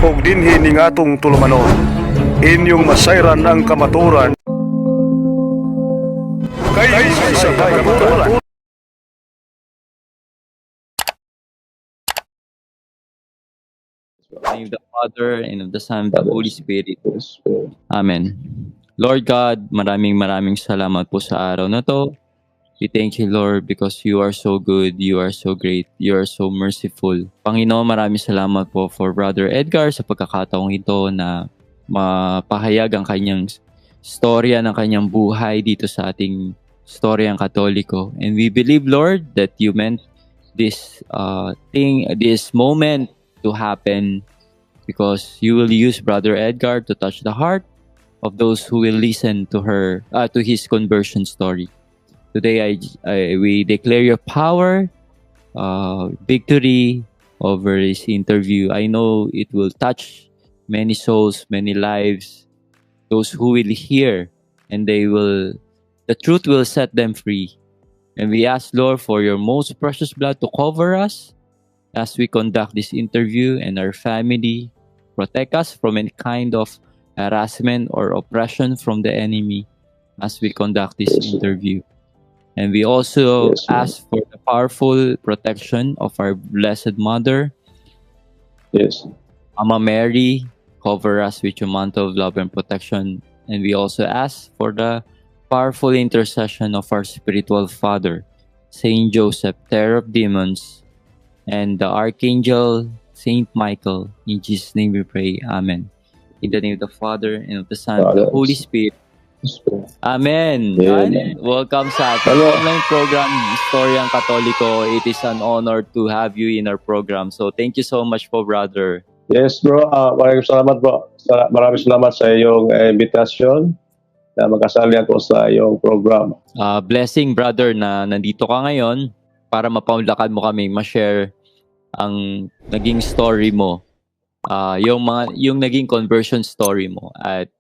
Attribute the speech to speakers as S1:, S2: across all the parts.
S1: og dinhi ning atong tulumanon. Inyong masayran ang kamaturan kay sa kamaturan.
S2: In the name of the Father, and of the Son, and of the Holy Spirit. Amen. Lord God, maraming salamat po sa araw na to. We thank you, Lord, because you are so good, you are so great, you are so merciful. Panginoon, maraming salamat po for Brother Edgar sa pagkakataong ito na mapahayag ang kanyang storya ng kanyang buhay dito sa ating storyang Katoliko. And we believe, Lord, that you meant this this moment to happen because you will use Brother Edgar to touch the heart of those who will listen to his conversion story. Today, we declare your power, victory over this interview. I know it will touch many souls, many lives, those who will hear, and the truth will set them free. And we ask, Lord, for your most precious blood to cover us as we conduct this interview and our family. Protect us from any kind of harassment or oppression from the enemy as we conduct this interview. And we also ask for the powerful protection of our Blessed Mother.
S3: Yes.
S2: Mama Mary, cover us with your mantle of love and protection. And we also ask for the powerful intercession of our spiritual father, Saint Joseph, terror of demons, and the Archangel, Saint Michael. In Jesus' name we pray. Amen. In the name of the Father, and of the Son, and of the Holy Spirit. Amen.
S3: Amen.
S2: Welcome sa ating online program, Storyang Katoliko. It is an honor to have you in our program. So thank you so much po, brother.
S3: Yes, bro. Maraming salamat po. Maraming salamat sa iyong invitation na makasali ako sa iyong program.
S2: Blessing, brother, na nandito ka ngayon para mapaunlakan mo kami, ma-share ang naging story mo. Yung naging conversion story mo. At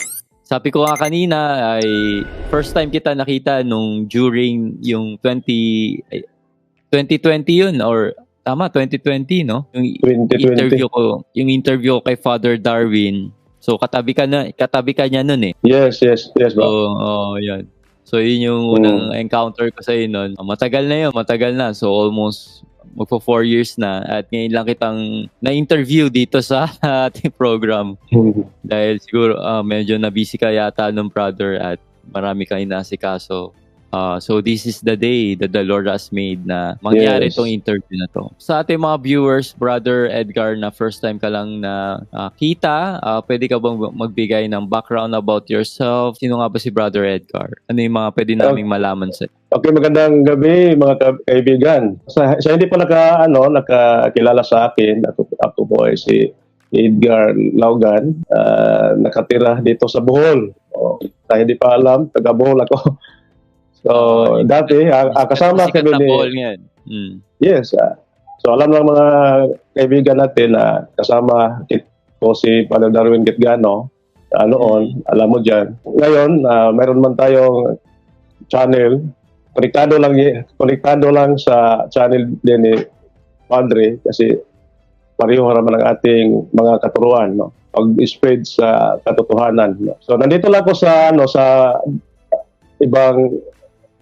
S2: sabi ko nga kanina ay first time kita nakita nung during yung 2020 yun or tama 2020 no? Yung
S3: 2020.
S2: interview ko kay Father Darwin. So katabi ka niya noon eh.
S3: Yes, bro.
S2: So yan. So yun yung unang encounter ko sa noon. Matagal na. So almost magpo 4 years na at ngayon lang kitang na-interview dito sa ating program. Dahil siguro medyo na-busy ka yata nung brother at marami kang inasikaso. So this is the day that the Lord has made na mangyari itong interview na to. Sa ating mga viewers, Brother Edgar, na first time ka lang na kita, pwede ka bang magbigay ng background about yourself? Sino nga ba si Brother Edgar? Ano yung mga pwede naming malaman sa
S3: Okay, magandang gabi mga kaibigan. Sa hindi pa nakakilala sa akin, ako po ay si Edgar Laugan, nakatira dito sa Bohol. Sa hindi pa alam, taga Bohol ako. So, dati, kasama kami ni... Yes. So, alam ng mga kaibigan natin na kasama ko si Father Darwin Kitgano noon, alam mo dyan. Ngayon, mayroon man tayong channel, konektado lang sa channel din ni Padre kasi pareho naman ang ating mga katuruan, no? Pag-spread sa katotohanan. No? So, nandito lang ako sa ibang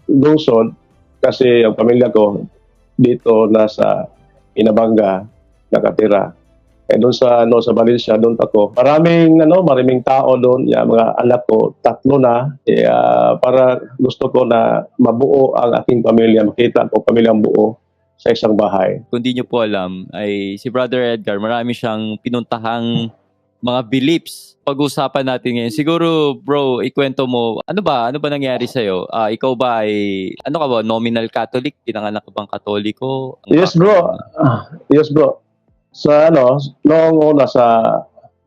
S3: lungsod kasi ang pamilya ko dito nasa Inabanga nakatira. Doon sa Valencia, doon ako. Maraming tao doon, mga anak ko 3 na. Para gusto ko na mabuo ang aking pamilya, makita ko pamilyang buo sa isang bahay.
S2: Kung di nyo po alam, ay si Brother Edgar, marami siyang pinuntahang mga beliefs. Pag-usapan natin ngayon. Siguro, bro, ikwento mo, ano ba nangyari sa'yo? Ikaw ba ay, nominal Catholic? Pinanganak ka bang Katoliko?
S3: Yes, bro. Yes, bro. Noong una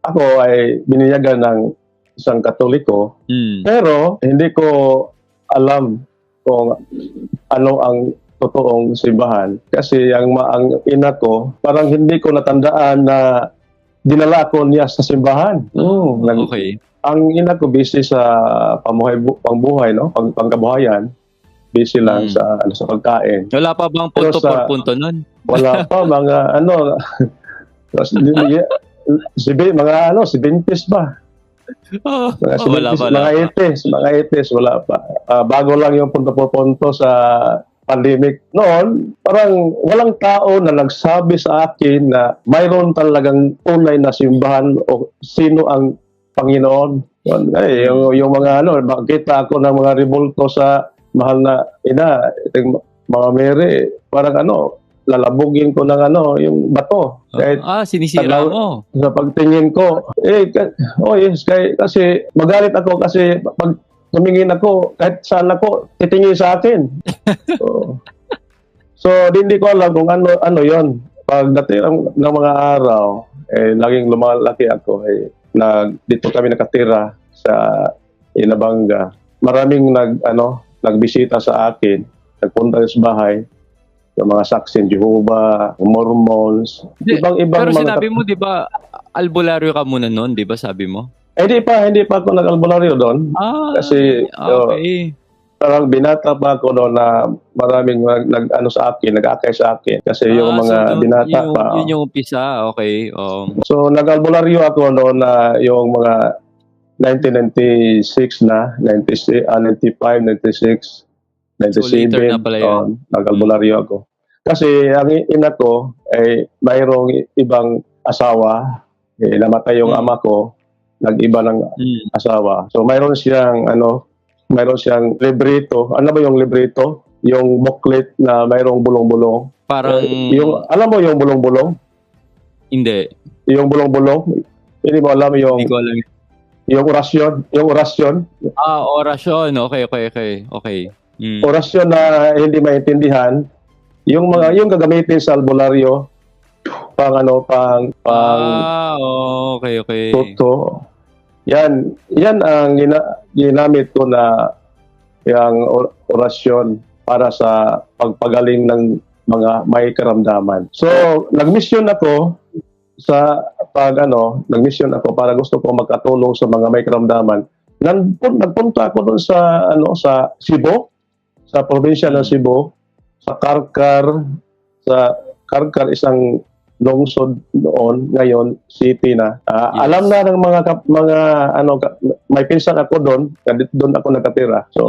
S3: ako ay biniyagan ng isang Katoliko. Pero, hindi ko alam kung ano ang totoong simbahan. Kasi ang ina ko, parang hindi ko natandaan na dinala ko niya sa simbahan.
S2: Okay.
S3: Ang ina ko busy sa pambuhay, no? Pangkabuhayan. Busy lang sa pagkain.
S2: Wala pa bang punto por punto nun?
S3: Wala pa mga mga 70s ba?
S2: Oh,
S3: Mga 70s,
S2: wala
S3: mga 80s, wala pa. Bago lang yung punto-punto sa pandemic. Noon, parang walang tao na nagsabi sa akin na mayroon talagang tunay na simbahan o sino ang Panginoon. Yung mga makita ako ng mga rebulto sa mahal na ina, itong mga Mary, parang lalabugin ko ng yung bato. Kahit
S2: sinisira mo.
S3: sa pagtingin ko, yes, kasi magalit ako kasi pag tumingin ako, kahit saan ako, titingin sa akin. So hindi ko alam kung ano yon. Pagdating ng mga araw, naging lumalaki ako. Dito kami nakatira sa Inabanga. Maraming nagbisita sa akin, nagpunta sa bahay. Yung mga Saksi Jehovah, Mormons, ibang-ibang
S2: Pero sinabi mo, di ba, albularyo ka muna noon, di ba sabi mo?
S3: Hindi pa ako nag-albularyo doon. Kasi
S2: okay.
S3: parang binata pa ako doon na maraming nag-akay sa akin. Kasi yung mga binata pa.
S2: Yun yung umpisa, okay.
S3: So nag-albularyo ako doon na yung mga 1996 na, 95, 96, 97.
S2: So later na pala yun.
S3: Nag-albularyo ako. Kasi ang ina ko ay mayroong ibang asawa. Namatay yung ama ko, nag-iba ng asawa. So mayroon siyang librito. Ano ba yung librito? Yung booklet na mayroong bulong-bulong.
S2: Parang
S3: alam mo yung bulong-bulong?
S2: Hindi.
S3: Yung bulong-bulong? Hindi mo alam yung
S2: Hindi ko alam.
S3: Yung orasyon.
S2: Orasyon. Okay.
S3: Orasyon na hindi maintindihan. Yung gagamitin sa albularyo
S2: okay.
S3: Toto. Yan ang ginamit ko na yung orasyon para sa pagpagaling ng mga may karamdaman. So, nagmisyon ako nagmisyon ako para gusto ko magkatulong sa mga may karamdaman. Nagpunta ako doon sa Cebu, sa probinsya ng Cebu, sa Karkar, isang lungsod noon, ngayon city na.
S2: Yes.
S3: Alam na ng may pinsan ako doon ako nakatira. So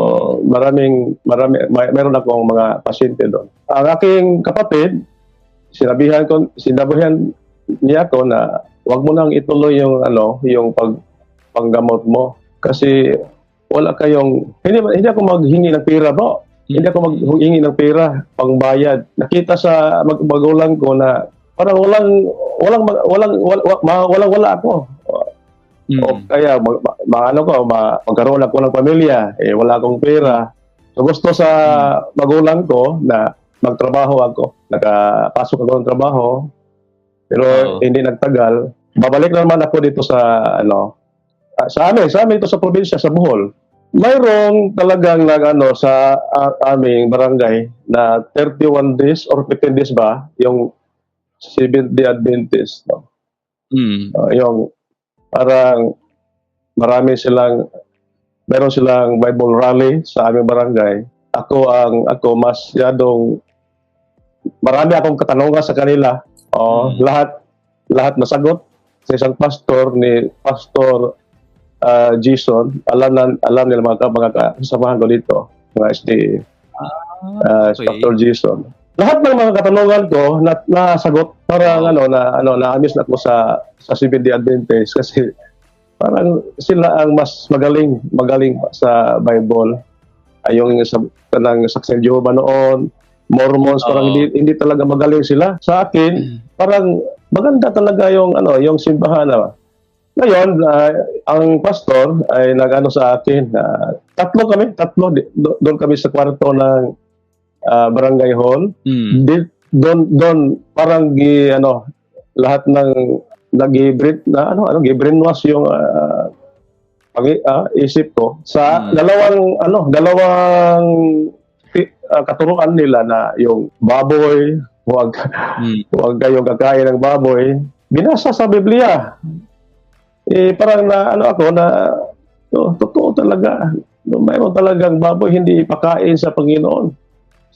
S3: mayroon akong mga pasyente doon. Ang aking kapatid, sinabihan niya ako na wag mo nang ituloy yung panggamot mo kasi wala kayong hindi ako maghingi ng pera po. Hindi ako maghingi ng pera pangbayad. Nakita sa magulang ko na parang wala ako. O kaya magkaroon ako ng pamilya, wala akong pera. So gusto sa magulang ko na magtrabaho ako. Nakapasok ako ng trabaho. Pero hindi nagtagal. Babalik naman ako dito sa amin ito sa probinsya, sa Bohol. Mayroong talagang sa aming barangay na 31 days or 15 days ba yung Seventh-day Adventist. Yung parang meron silang Bible rally sa aming barangay. Ako masyadong marami akong katanungan sa kanila. Lahat nasagot sa isang pastor ni Pastor Jason. Alam nila mga kasamahan ko dito, mga SDA. Pastor Jason. Lahat ng mga katanungan ko nasagot. Parang na-amiss na ako sa Seventh-day Adventist kasi parang sila ang mas magaling sa Bible. Yung kanang Saksi Jehovah noon, Mormons, parang hindi talaga magaling sila. Sa akin, parang maganda talaga yung simbahan. Ngayon, ang pastor ay sa akin. Tatlo doon kami sa kwarto ng barangay hall. Doon parang lahat ng gi-brainwash yung isip ko sa dalawang katuruan nila na yung baboy, huwag kayong kakain ng baboy. Binasa sa Biblia. Parang totoo talaga. Mayroon talagang baboy hindi ipakain sa Panginoon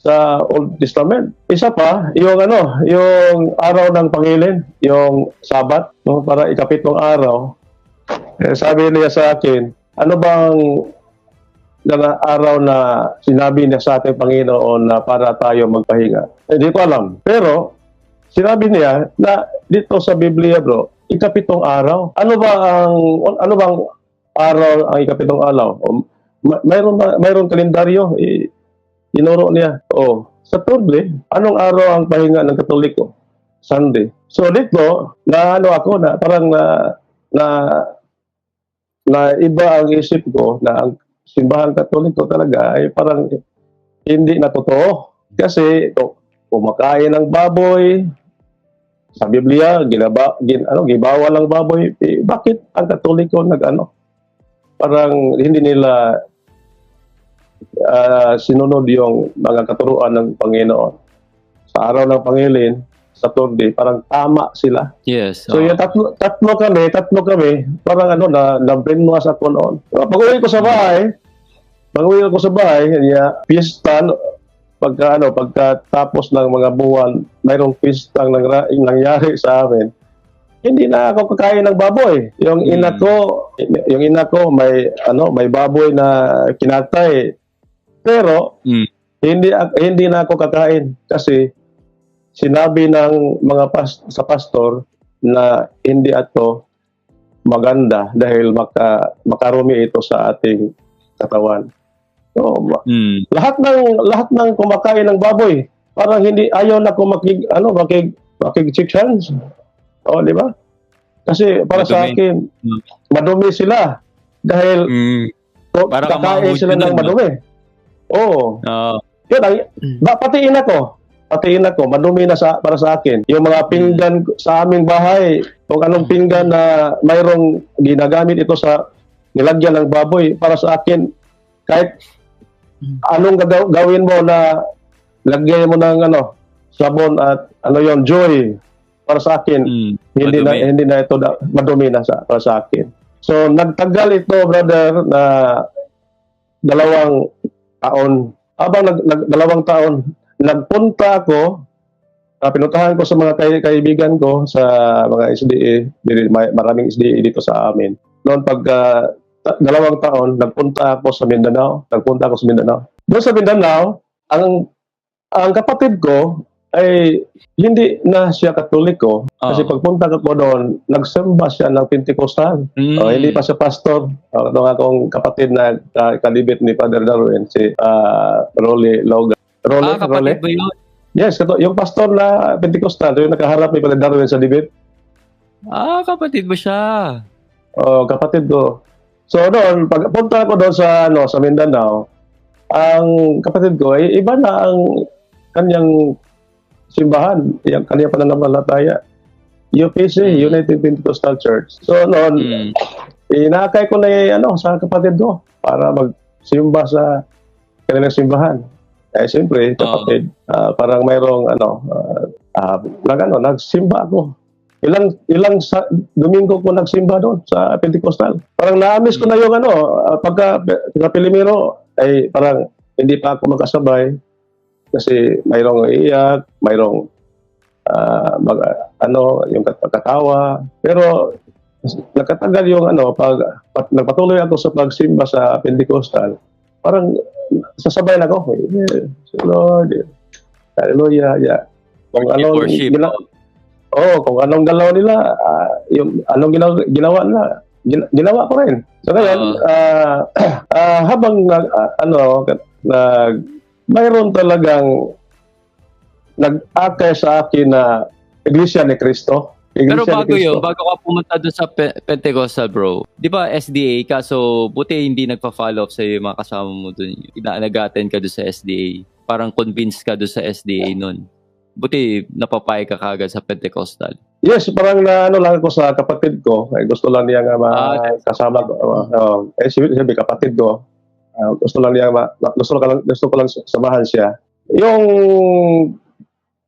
S3: sa Old Testament. Isa pa, yung araw ng Pangilin, yung Sabat. no, para ikapitong araw, sabi niya sa akin, ano bang araw na sinabi niya sa ating Panginoon na para tayo magpahinga? Hindi ko alam. Pero, sinabi niya na dito sa Biblia, bro, ikapitong araw. Ano bang araw ang ikapitong araw? Mayroon kalendaryo, inuro niya. Saturday, anong araw ang pahinga ng Katoliko? Sunday. So dito, parang na iba ang isip ko na ang simbahan Katoliko talaga ay parang hindi na totoo. Kasi kumakain ng baboy, sa Biblia, gibawal ang baboy. Bakit ang Katoliko parang hindi nila sinunod yung mga katuruan ng Panginoon. Sa araw ng Pangilin, Saturday, parang tama sila.
S2: Yes.
S3: So yung tatlo kami, parang na-brainwash ako noon. Pag-uwi ko sa bahay, pista, pagkatapos ng mga buwan, mayroong pistang nangyari sa amin. Hindi na ako kakain ng baboy. Yung ina ko may baboy na kinatay. Pero hindi na ako kakain kasi sinabi ng mga sa pastor na hindi ito maganda dahil makarumi ito sa ating katawan. So, lahat ng kumakain ng baboy, parang ayaw na ko makig-check hands. Di ba? Kasi para sa akin, madumi sila dahil kakain sila ng madumi. Pati ina ko, madumi na para sa akin. Yung mga pinggan sa aming bahay, kung anong pinggan na mayroong ginagamit ito sa nilagyan ng baboy, para sa akin, kahit anong gawin mo na lagyan mo ng sabon at joy, para sa akin, hindi na ito madumi na para sa akin. So, nagtagal ito, brother, na 2 taon. Habang 2 taon, nagpunta ako, pinuntahan ko sa mga kaibigan ko sa mga SDA, maraming SDA dito sa amin. Noon 2 taon, nagpunta ako sa Mindanao. Doon sa Mindanao, ang kapatid ko ay hindi na siya Katoliko. Kasi pagpunta ko doon, nagsimba siya ng Pentecostal. Hindi pa siya pastor. Ito akong kapatid na kalibit ni Father Darwin, si Rolly Logan.
S2: Kapatid ba yun?
S3: Yes, yung pastor na Pentecostal, yung nakaharap ni Father Darwin sa dibit.
S2: Kapatid mo siya?
S3: Kapatid ko. So doon, pagpunta ko doon sa Mindanao, ang kapatid ko ay iba na ang kanyang simbahan, yung kanyang pananampalataya. UPC, United Pentecostal Church. So noon, inakay ko na sa kapatid ko para magsimba sa kanilang simbahan. Siyempre, kapatid, parang mayroong nagsimba ako. Ilang Domingo ko nagsimba doon sa Pentecostal. Parang na-miss ko na yung pagka Pilimiro ay parang hindi pa ako magkasabay kasi mayroong iiyak, mayroong yung katawa. Pero nagkatagal yung nagpatuloy ako sa pagsimba sa Pentecostal. Parang sasabay na ako. Yes, Lord. Hallelujah. Yeah. Kung anong galaw nila, yung anong ginawa nila, ginawa ko rin. So ngayon, habang mayroon talagang nag-akay sa akin na Iglesia ni Cristo.
S2: Pero bago ka pumunta doon sa Pentecostal, bro, di ba SDA ka, so buti hindi nagpa-follow up sa'yo yung mga kasama mo doon. Nag-attend ka doon sa SDA. Parang convinced ka doon sa SDA noon. Buti napapay ka kagad sa Pentecostal. Yes,
S3: parang lang ako sa kapatid ko. Gusto lang niya nga kasama ko. Sabi kapatid ko. Gusto ko lang samahan siya. Yung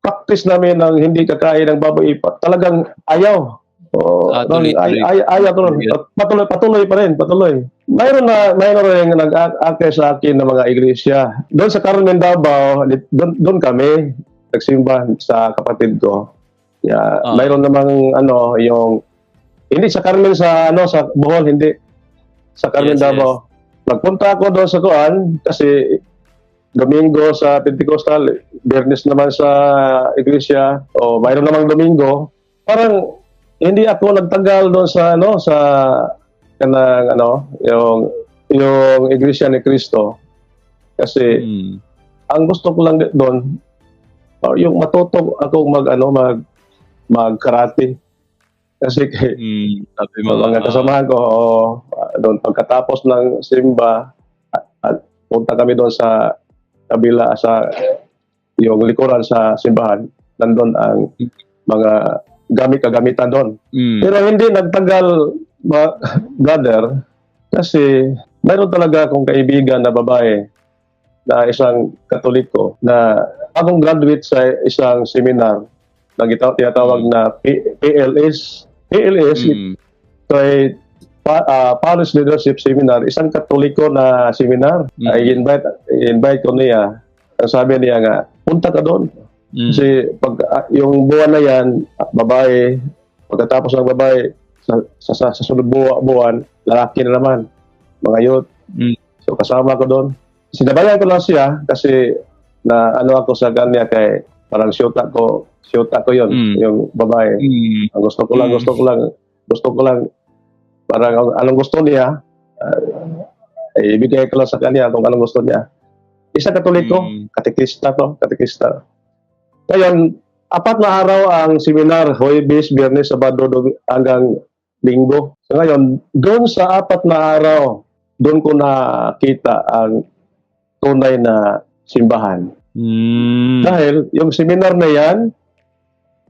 S3: practice namin ng hindi kakain ng baboy, talagang ayaw. Ayaw ko lang. Patuloy pa rin. Mayroon rin nag-akay sa akin ng mga iglesia. Doon sa Carmen Davao, doon kami nagsimba sa kapatid ko. Yeah, mayroon namang yung Hindi sa Carmen sa sa Bohol, hindi. Sa Carmen
S2: Yes,
S3: Davao. Nagpunta ako doon sa Kuan kasi Domingo sa Pentecostal, Biyernes naman sa iglesia, o mayroon namang Domingo. Parang hindi ako nagtagal doon sa sa kanang yung iglesia ni Cristo. Kasi ang gusto ko lang doon yung matuto ako mag karate. Kasi
S2: Sabi mo,
S3: mga kasamahan ko doon pagkatapos ng simba punta kami doon sa kabila sa yung likuran sa simbahan, nandun ang mga kagamitan doon. Pero hindi nagtagal brother kasi mayroon talaga akong kaibigan na babae na isang Katoliko na akong graduate sa isang seminar na tinatawag na PLS. Ito ay Parish Leadership Seminar, isang Katoliko na seminar. I-invite ko niya. Ang sabi niya nga, punta ka doon. Kasi pag yung buwan na yan, babae, pagkatapos ng babae, sa sunod buwan, lalaki na naman, mga youth. So kasama ko doon. Sinabayan ko lang siya kasi na ako sa kanya kay parang shoot ako yun, yung babae. Ang gusto ko lang parang anong gusto niya, ibigay ko lang sa kanya kung anong gusto niya. Isa Katoliko, katekista. Ngayon, 4 na araw ang seminar, Huwebes, Biyernes, Sabado, hanggang Linggo. So ngayon, doon sa 4 na araw, doon ko nakita ang tunay na simbahan. Dahil yung seminar na yan,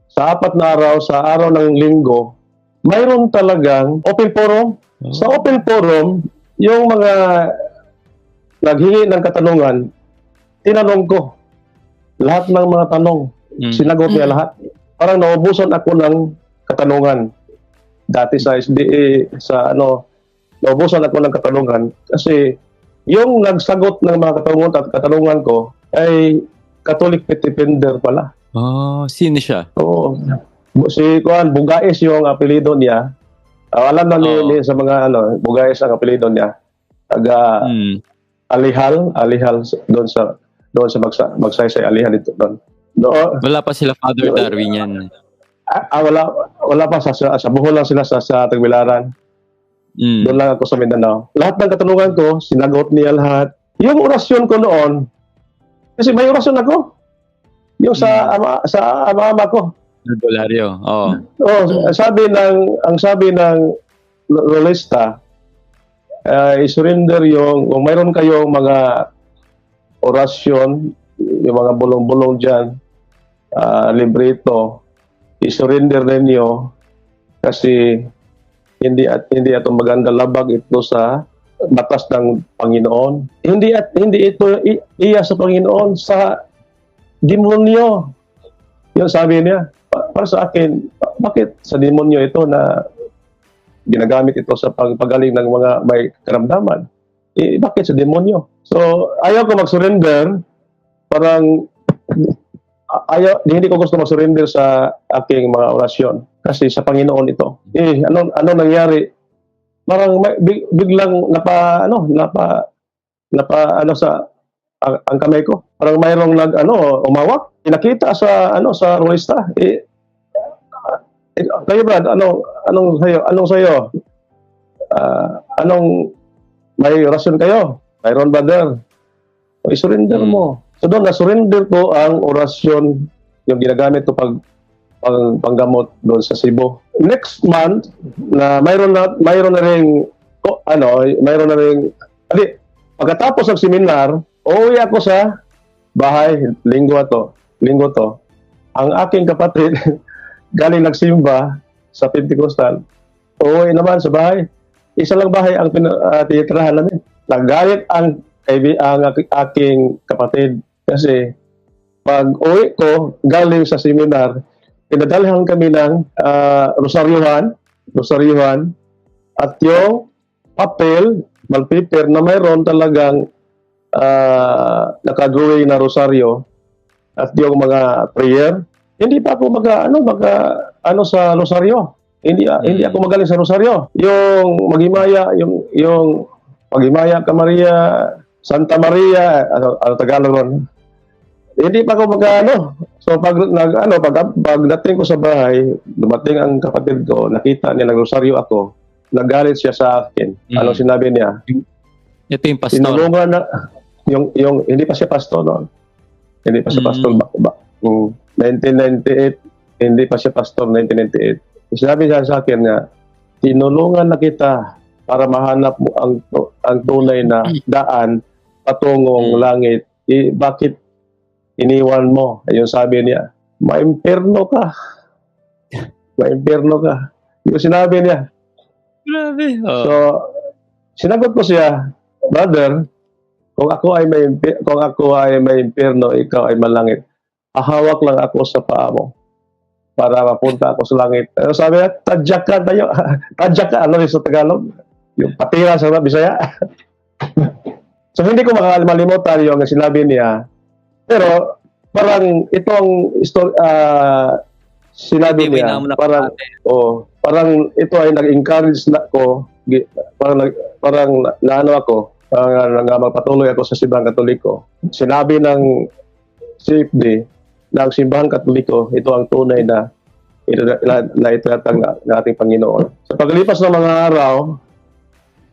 S3: sa 4 na araw, sa araw ng Linggo, mayroon talagang open forum. Sa open forum, yung mga naghingi ng katanungan, tinanong ko lahat ng mga tanong. Sinagot niya lahat. Parang naubusan ako ng katanungan. Dati sa SDA, naubusan ako ng katanungan. Kasi yung nagsagot ng mga katanungan ko ay Catholic Faith Defender pala.
S2: Sino siya?
S3: Oo. Si Bugais yung apelido niya. Alam na ni sa mga Bugais ang apelido niya. Taga Alihal doon sa Magsaysay Alihal dito doon.
S2: Wala pa sila Father Darwin yan.
S3: Wala pa sa Bohol lang sila sa Tagbilaran. Doon lang ako sa Mindanao. Lahat ng katanungan ko, sinagot niya lahat. Yung orasyon ko noon, kasi may orasyon ako. Yung sa ama ko.
S2: Albularyo.
S3: Ang sabi ng rolista, i-surrender kung mayroon kayong mga orasyon, yung mga bulong-bulong dyan, libreto, i-surrender ninyo kasi hindi ito maganda labag ito sa batas ng Panginoon. Hindi ito iya sa Panginoon, sa demonyo. Yung sabi niya. Para sa akin, bakit sa demonyo ito na ginagamit ito sa pagaling ng mga may karamdaman? Bakit sa demonyo? So, ayaw ko mag-surrender. Parang, hindi ko gusto mag-surrender sa aking mga orasyon. Kasi sa Panginoon ito. Ano nangyari? Parang biglang ang kamay ko. Parang mayroong umawak. Pinakita sa rolista. Kayo Brad, anong sayo? Anong may orasyon kayo? Mayroon brother. I-surrender mo. So doon na-surrender ko ang orasyon yung ginagamit ko panggamot doon sa Cebu. Next month na mayroon na ring pagkatapos ng seminar, uuwi ako sa bahay, linggo to. Ang aking kapatid galing nagsimba sa Pentecostal. Uuwi naman sa bahay. Isa lang bahay ang tinitirahan namin. Nagalit ang aking kapatid kasi pag uwi ko galing sa seminar, pinadalhan kami ng rosaryohan at yung papel, malpaper na mayroon talagang nakadrawing na rosaryo at yung mga prayer. Hindi pa ako sa rosaryo. Hindi ako magaling sa rosaryo. Yung maghimaya, yung maghimaya ka Maria, Santa Maria, ano Tagalog ron. Hindi pa ako So pagdating ko sa bahay, dumating ang kapatid ko, nakita niya nagrosaryo ako, nagalit siya sa akin. Anong sinabi niya?
S2: Ito yung pastor.
S3: Tinulungan na yung hindi pa siya pastor noon. Hindi pa siya pastor 1998, hindi pa siya pastor 1998. Sinabi niya sa akin nga, tinulungan na kita para mahanap mo ang tunay na daan patungong langit. Bakit iniwan mo? Ayun sabi niya, maimpierno ka. Maimpierno ka. Yung sinabi niya.
S2: Grabe.
S3: So, sinagot ko siya, brother, kung ako ay may impierno, ikaw ay malangit. Ahawak lang ako sa paa mo para mapunta ako sa langit. Ano sabi niya? Tadyak ka tayo. Tadyak ka, ano sa Tagalog? Yung patira sa Bisaya. So, hindi ko makalimutan yung sinabi niya. Pero, parang itong sinabi niya, parang ito ay nag-encourage na ko, parang naano ako, magpatuloy ako sa Simbahang Katoliko. Sinabi ng CFD, ng Simbahang Katoliko, ito ang tunay na itinatag ng ating Panginoon. Sa paglipas ng mga araw,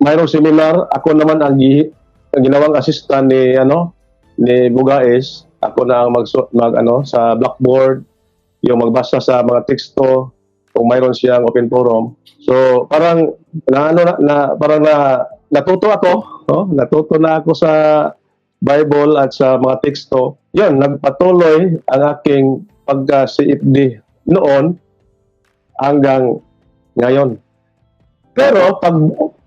S3: mayroong seminar, ako naman ang ginawang assistant ni Bugais. Ako na ang sa blackboard, yung magbasa sa mga teksto, kung mayroon siyang open forum. So, parang natuto ako, no? Natuto na ako sa Bible at sa mga teksto. Yun, nagpatuloy ang aking pagka-CFD noon hanggang ngayon. Pero pag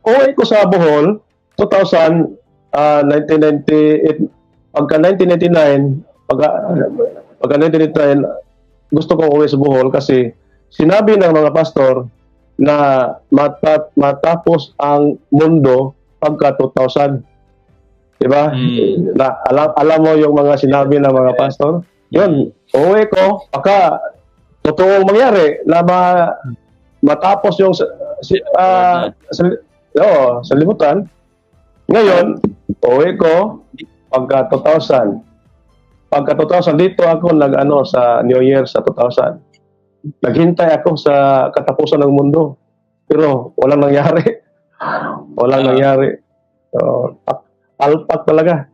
S3: uwi ko sa Bohol, 1998, pagka 1999, pagka 1999, gusto kong uwi sa Bohol kasi sinabi ng mga pastor na matapos ang mundo pagka 2000. Diba? Alam mo yung mga sinabi ng mga pastor? Yun, uwi ko, baka totoong mangyari na matapos yung sa libutan. Ngayon, uwi ko pagka 2000. Pagka 2000, dito ako sa New Year sa 2000. Naghintay ako sa katapusan ng mundo. Pero walang nangyari. Walang nangyari. So, alpak talaga.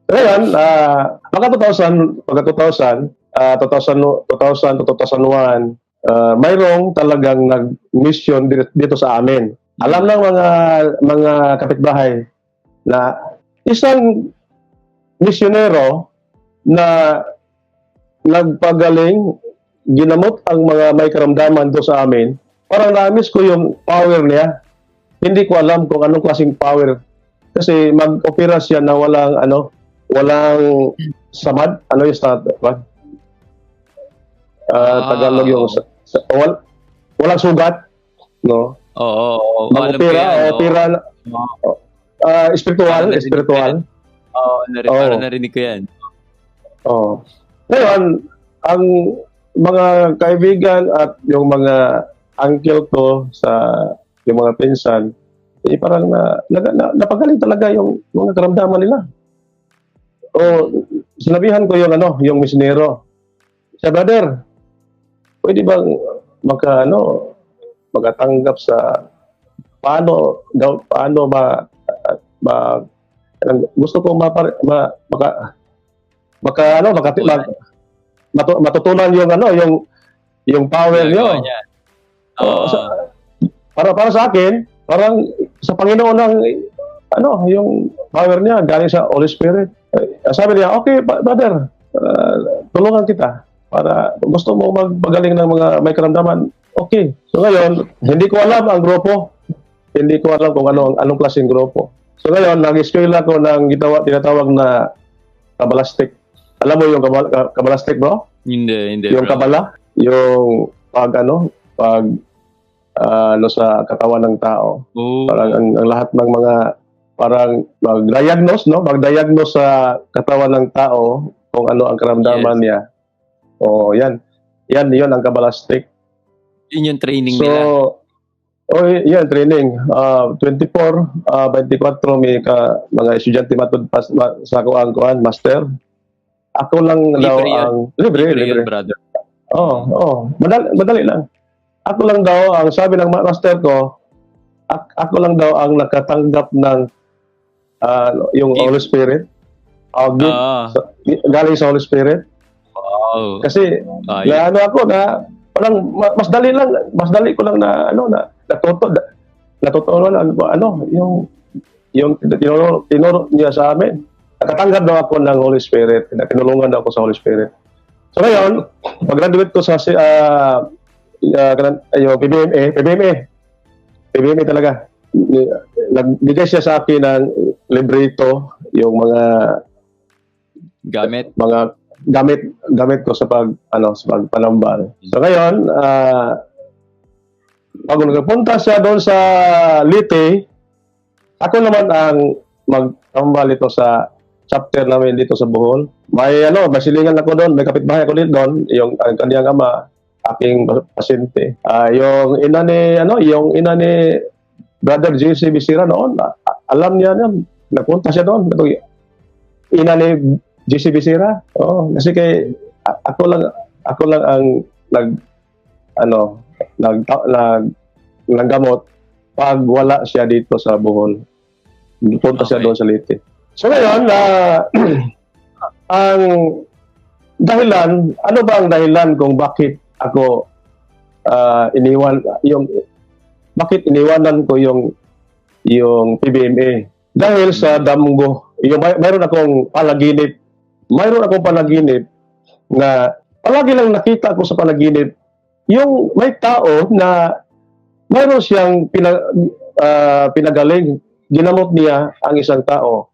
S3: Ngayon, pagka 2000 to 2001, mayroong talagang nag-mission dito sa amin. Alam ng mga kapitbahay na isang misyonero na nagpagaling, ginamot ang mga may karamdaman doon sa amin. Parang na-miss ko yung power niya. Hindi ko alam kung anong klaseng power. Kasi mag-opera siya na walang samad. Ano yung Tagalog yung walang sugat, no?
S2: Oo.
S3: Mag-opera, spiritual.
S2: Parang narinig ko yan.
S3: Ngayon, ang mga kaibigan at yung mga uncle ko yung mga pinsan, parang napagaling talaga yung mga karamdaman nila. Sinabihan ko yung misionero. Sa brother, pwede bang makatanggap sa paano gusto ko matutunan yung power niyo. Para sa akin, parang sa Panginoon yung power niya galing sa Holy Spirit. Sabi niya, okay, brother, tulungan kita para gusto mo magpagaling ng mga may karamdaman. Okay. So ngayon, hindi ko alam ang grupo. Hindi ko alam kung anong klaseng grupo. So ngayon, nag-eskwela ko ng tinatawag na Kabalastik. Alam mo yung Kabalastik, bro?
S2: Hindi.
S3: Yung Kabala, yung sa katawan ng tao. Parang ang lahat ng mga parang mag-diagnose sa katawan ng tao kung ano ang karamdaman niya. Yan ang Kabalastik.
S2: Yun yung training
S3: So,
S2: nila.
S3: yan, training. 24, 24 may mga estudyante matud sa kuan, master. Ako lang daw
S2: Libre yun.
S3: ang libre.
S2: Yun, brother.
S3: Madali lang. Ako lang daw ang sabi ng master ko, ako lang daw ang nakatanggap ng yung
S2: Gift.
S3: Holy Spirit. Gift galing sa Holy Spirit.
S2: Wow.
S3: Kasi
S2: Yeah.
S3: na ako na parang mas dali ko lang na natuto yung tinuro niya sa amin. Nakatanggap daw ako ng Holy Spirit, tinulungan daw ako sa Holy Spirit. So ngayon, pag-graduate ko sa PBMA talaga. Nagbigay siya sa akin ng librito, yung mga gamit ko sa pagpanambal. So ngayon, pag nagpunta siya doon sa Leyte, ako naman ang magtambal ito sa chapter namin dito sa Bohol. May silingan ako doon, may kapitbahay ako dito doon, yung ang kanyang ama, aking pasyente. Yung ina ni Brother JC Bisira noon, alam niya yan, nagpunta siya doon. Ina ni JC Bisira. Kasi ako lang ang naggamot pag wala siya dito sa Bohol. Punta siya doon sa Leyte. So ngayon, ang dahilan, ano ba ang dahilan kung bakit ako bakit iniwanan ko yung PBMA? Dahil sa damgo, mayroon akong panaginip na palagi lang nakita ko sa panaginip yung may tao na mayroon siyang pinagaling, ginamot niya ang isang tao.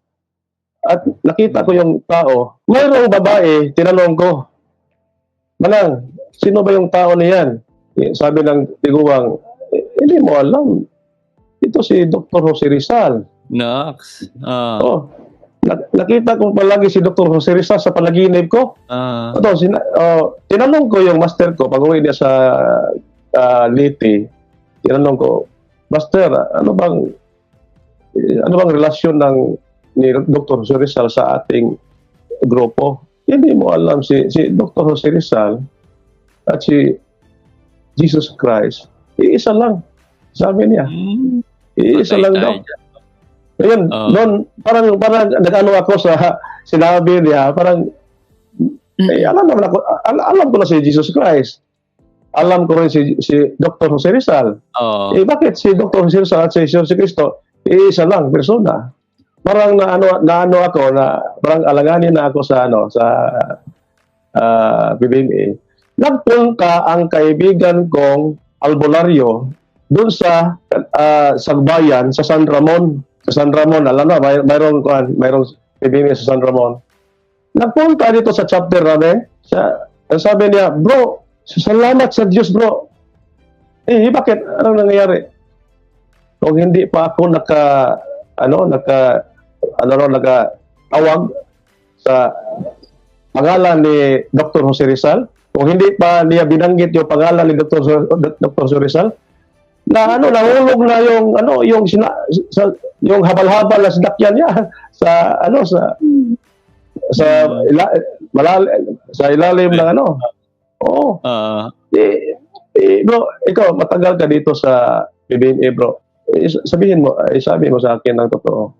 S3: At nakita ko yung tao, mayroong babae, tinanong ko, Manang, sino ba yung tao niyan? Sabi ng tiguang, hindi mo alam. Ito si Dr. Jose Rizal.
S2: Nox.
S3: Nakita ko palagi si Dr. Jose Rizal sa panaginip ko. Tinanong ko yung master ko, pag-uwi niya sa Leyte, tinanong ko, Master, ano bang relasyon ni Dr. Jose Rizal sa ating grupo? Hindi mo alam si Dr. Jose Rizal at si Jesus Christ, iisa lang. Sabi niya. Iisa lang daw. Ngayon, noon, parang nag-ano ako sa sinabi niya, parang alam ko na si Jesus Christ. Alam ko rin si Dr. Jose Rizal. Bakit si Dr. Jose Rizal at si Jesus Cristo, iisa lang, persona? Parang naano ako na parang alanganin na ako sa PBMA. Nagpunta ang kaibigan kong albularyo doon sa Sagbayan sa San Ramon. Sa San Ramon, alam na, mayroong PBMA sa San Ramon. Nagpunta dito sa chapter namin. Sabi niya, bro, salamat sa Diyos, bro. Bakit? Anong nangyayari? Kung hindi pa ako nakatawag sa pangalan ni Dr. Jose Rizal, kung hindi pa niya binanggit yung pangalan ni Dr. Jose Rizal, nahulog na yung habal-habal na sinakyan niya sa ilalim ng bro, ikaw matagal ka dito sa PBMA, bro. Sabi mo sa akin ng totoo.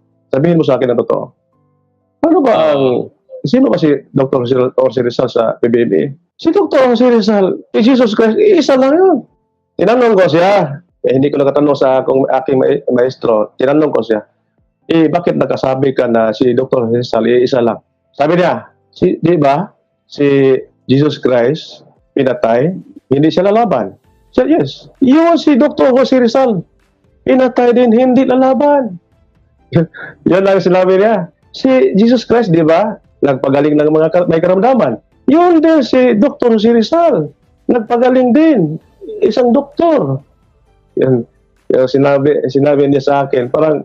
S3: Sino ba si Dr. Jose Rizal sa PBMA? Si Dr. Jose Rizal, Jesus Christ, isa lang yun. Tinanong ko siya, hindi ko nakatanong sa aking maestro, tinanong ko siya, bakit nakasabi ka na si Dr. Jose Rizal, isa lang? Sabi niya, di ba, si Jesus Christ, pinatay, hindi siya lalaban. So, yes, yun si Dr. Jose Rizal, pinatay din, hindi lalaban. Yan lang sinabi niya. Si Jesus Christ, di ba, nagpagaling ng mga may karamdaman. Yun din si Dr. Jose Rizal, nagpagaling din, isang doktor. Yan sinabi niya sa akin, parang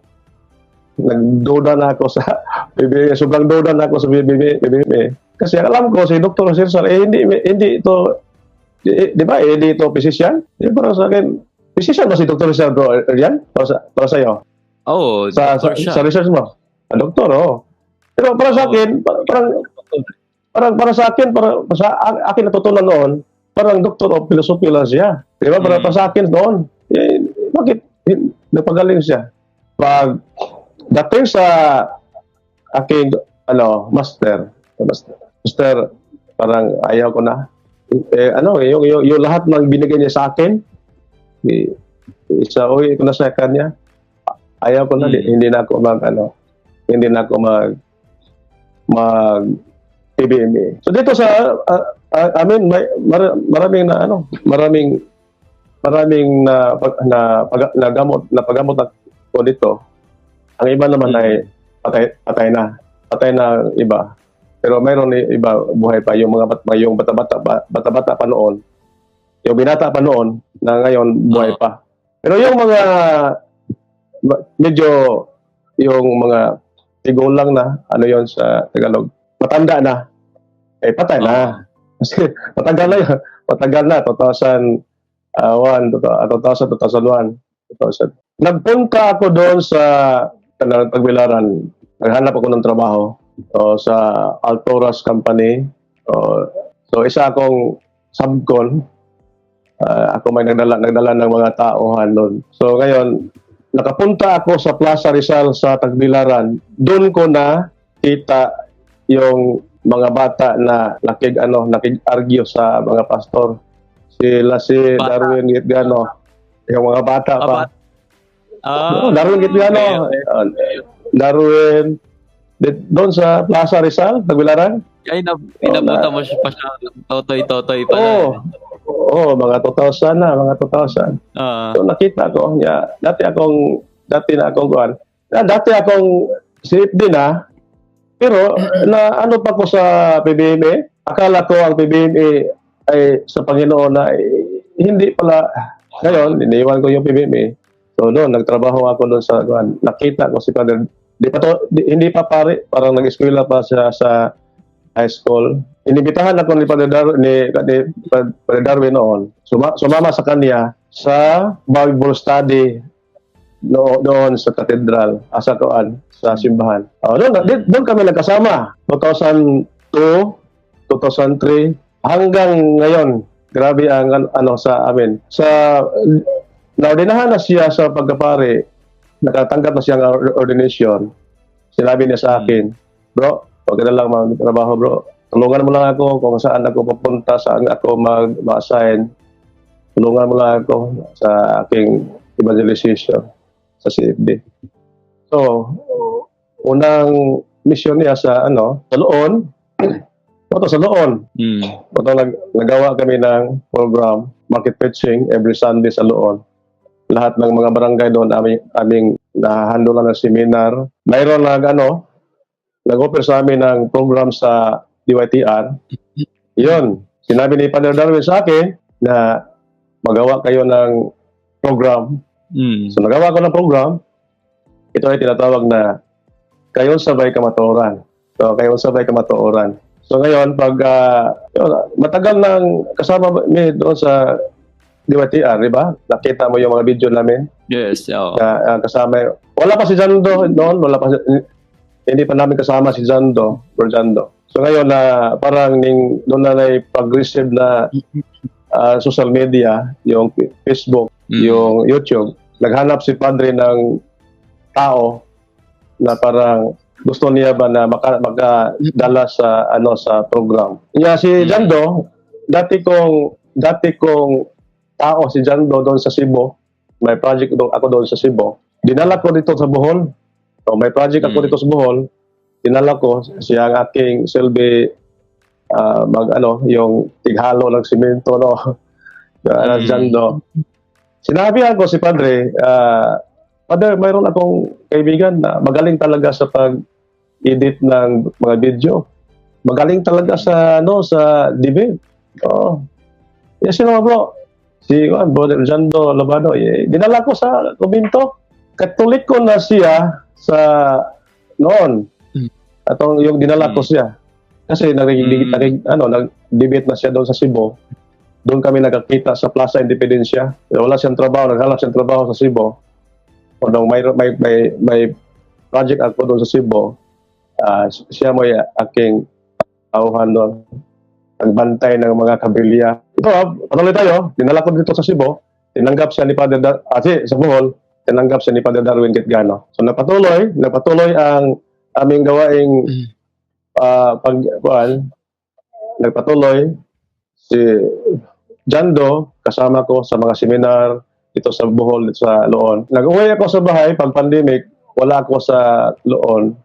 S3: nagduda na ako sa PBMA, sobrang duda na ako sa PBMA. Kasi alam ko si Dr. Jose Rizal, hindi ito Di ba, dito, physician? Para sa akin, physician ba si Dr. Rizal, bro? Yan? Para sa iyo?
S2: Oo, doktor siya.
S3: Sa research mo? Doktor, oo. Pero para sa akin, parang para sa akin, sa akin natutunan noon, parang doctor of philosophy lang siya. Di ba? Para sa akin noon, bakit napagaling siya? Pag dating sa aking master, parang ayaw ko na. Yung lahat ng binigay niya sa akin, uwi ko na sa kanya. Ayaw ko na, hindi na ako mag PBMA. So dito sa maraming napagamot ko dito. Ang iba naman ay patay na iba. Pero mayroon iba buhay pa yung yung bata-bata pa noon. Yung binata pa noon na ngayon buhay pa. Pero yung mga medyo yung mga tigulang na yon sa Tagalog, matanda na, patay na. Kasi matagal na yun. Matagal na, 2001, 2000. Nagpunta ako doon sa Tagbilaran. Naghanap ako ng trabaho sa Altoras Company. So isa akong subcon. Ako may nagdala ng mga tauhan doon. So ngayon, nakapunta ako sa Plaza Rizal sa Tagbilaran. Doon ko na kita yung mga bata na nakig-argue sa mga pastor. Sila si Darwin Gitgano. Yung mga bata pa. Darwin Gitgano. Darwin. Doon sa Plaza Rizal, Tagbilaran.
S2: Ay, inabutan mo siya pa siya. Totoy pa.
S3: Oo, mga 2000 na, mga 2000. So nakita ko, dati na akong CFD na, pero ano pa ko sa PBMA, akala ko ang PBMA ay sa Panginoon na hindi pala. Ngayon, iniwan ko yung PBMA. So doon, nagtrabaho ako doon sa nakita ko si Father, hindi pa pare, parang nag-eskwela pa siya sa high school. Inibitahan ako ni Father Darwin noon. Sumama sa kanya sa Bible study doon sa katedral, sa simbahan. Doon kami nagkasama. 2002, 2003, hanggang ngayon. Grabe ang sa amin. Naordinahan na siya sa pagkapare, nakatanggap na siya ng ordination. Sinabi niya sa akin, bro, huwag ka na lang magtrabaho, bro. Tulungan mo lang ako kung saan ako pupunta, saan ako ma-assign. Tulungan mo lang ako sa aking evangelization sa CFD. So, unang mission niya sa Loon. Sa Loon. Nagawa kami ng program, market preaching, every Sunday sa Loon. Lahat ng mga barangay doon aming nahandulan ng seminar. Mayroon nag-offer sa amin ng program sa DYTR. Yun. Sinabi ni Father Darwin sa akin na magawa kayo ng program. So nagawa ko ng program. Ito ay tinatawag na Kayon Sabay Kamatuoran. So Kayon Sabay Kamatuoran. So ngayon, pag matagal nang kasama mi doon sa DYTR, di ba? Nakita mo yung mga video namin?
S2: Yes,
S3: kasama. Wala pa si Jando noon. Hindi pa namin kasama si Jando. So ngayon, parang doon na pag-receive na social media, yung Facebook, yung YouTube. Naghanap si Padre ng tao na parang gusto niya ba na makadala sa program. Si Jando, dati kong tao si Jando doon sa Cebu. May project ako doon sa Cebu. Dinala ko dito sa Bohol. So may project ako dito sa Bohol. Dinala ko siya ang aking silbi yung tighalo ng simento Jando. Sinabihan ko si Padre, Padre, mayroon akong kaibigan na magaling talaga sa pag-edit ng mga video. Magaling talaga sa debate. Yes, bro. Si Brother Jando Labado, dinala ko sa kuminto. Katoliko na siya sa noon. Yung dinala ko siya. Kasi nag-debate na siya doon sa Cebu. doon kami nakakita sa Plaza Independencia. Wala siyang trabaho, naghanap siyang trabaho sa Cebu. O nung may project ako doon sa Cebu, siya mo aking tauhan doon. Nagbantay ng mga kabilya. Ito, patuloy tayo. Dinala ko dito sa Cebu. Tinanggap siya ni Father sa Bohol, tinanggap siya ni Father Darwin Kitgano. So nagpatuloy ang aming gawaing nagpatuloy si Jando kasama ko sa mga seminar dito sa Bohol, dito sa Loon. Nag-uwi ako sa bahay pag pandemic, wala ako sa Loon.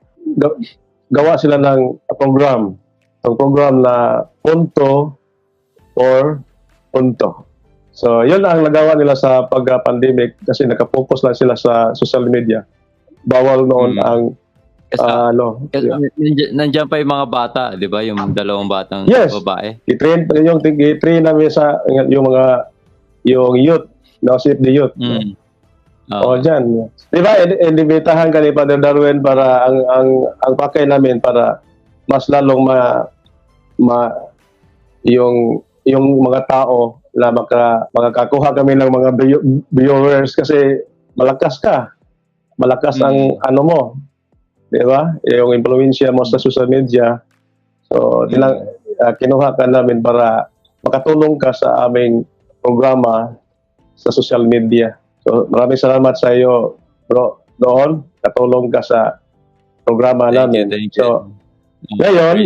S3: Gawa sila ng program. Ang program na punto or punto. So, yun ang nagawa nila sa pag-pandemic kasi nakapokus lang sila sa social media. Bawal noon ang
S2: nandiyan pa yung mga bata, di ba? Yung dalawang batang babae.
S3: I-train namin sa yung youth, no, save the youth. Dyan. Di ba, inibitahan ka ni Father Darwin para ang pakay namin para mas lalong yung mga tao na makakakuha kami ng mga viewers kasi malakas ang ano mo, di ba? Yung influensya mo sa social media. So, kinuha ka namin para makatulong ka sa aming programa sa social media. So, maraming salamat sa iyo, bro, doon. Katulong ka sa programa namin.
S2: Thank you.
S3: So, ngayon,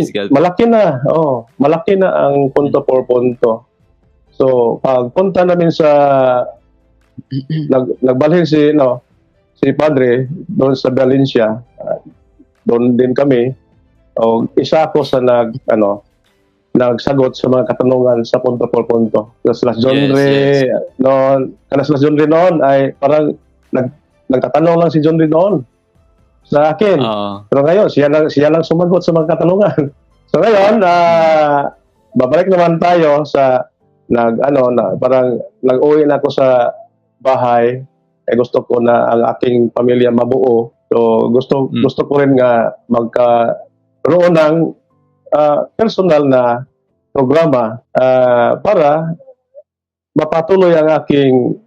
S3: malaki na ang punto por punto. So, pagpunta namin sa nagbalhin si Padre doon sa Valencia, doon din kami. O isa ako sa nagsagot sa mga katanungan sa punto por punto. Kasi Las John Ray noon ay parang nagtatanong lang si John Ray noon sa akin. Pero ngayon siya lang sumagot sa mga katanungan. So ngayon, babalik naman tayo sa parang nag-uwi na ako sa bahay. Gusto ko na ang aking pamilya mabuo. So gusto ko rin nga magkaroon ng personal na programa para mapatuloy ang aking